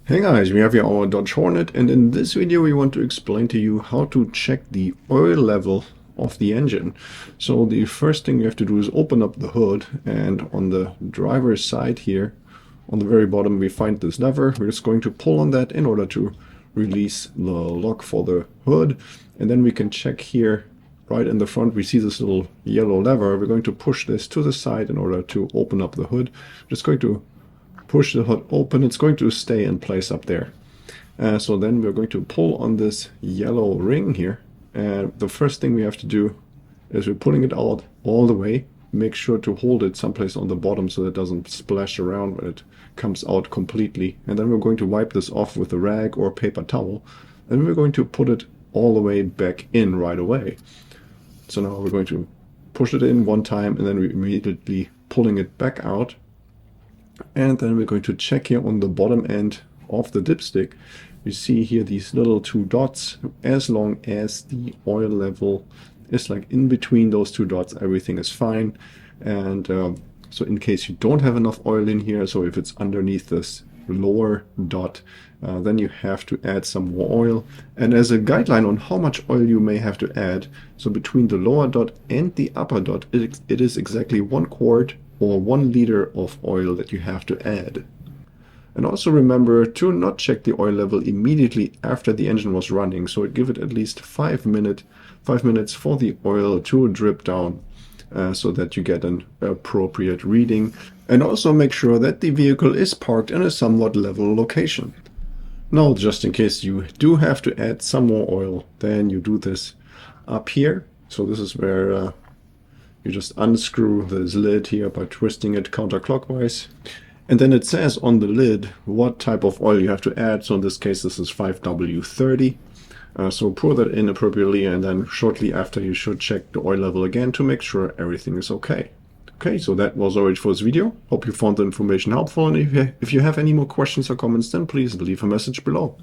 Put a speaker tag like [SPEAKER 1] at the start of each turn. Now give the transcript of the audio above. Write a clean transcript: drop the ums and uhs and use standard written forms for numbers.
[SPEAKER 1] Hey guys, we have here our Dodge Hornet, and in this video we want to explain to you how to check the oil level of the engine. So the first thing you have to do is open up the hood, and on the driver's side here, on the very bottom, we find this lever. We're just going to pull on that in order to release the lock for the hood, and then we can check here right in the front. We see this little yellow lever. We're going to push this to the side in order to open up the hood. Just going to push the hood open. It's going to stay in place up there. So then we're going to pull on this yellow ring here. And the first thing we have to do is we're pulling it out all the way. Make sure to hold it someplace on the bottom so that it doesn't splash around when it comes out completely. And then we're going to wipe this off with a rag or paper towel. And we're going to put it all the way back in right away. So now we're going to push it in one time and then we're immediately pulling it back out. And then we're going to check here on the bottom end of the dipstick. You see here these little two dots. As long as the oil level is like in between those two dots, everything is fine. And so in case you don't have enough oil in here, so if it's underneath this lower dot, then you have to add some more oil. And as a guideline on how much oil you may have to add, so between the lower dot and the upper dot, it is exactly 1 quart or 1 liter of oil that you have to add. And also remember to not check the oil level immediately after the engine was running, so give it at least 5 minutes for the oil to drip down so that you get an appropriate reading. And also make sure that the vehicle is parked in a somewhat level location. Now, just in case you do have to add some more oil, then you do this up here. So this is where you just unscrew this lid here by twisting it counterclockwise. And then it says on the lid what type of oil you have to add. So in this case, this is 5W30. So pour that in appropriately, and then shortly after you should check the oil level again to make sure everything is okay. Okay, so that was all for this video. Hope you found the information helpful, and if you have any more questions or comments, then please leave a message below.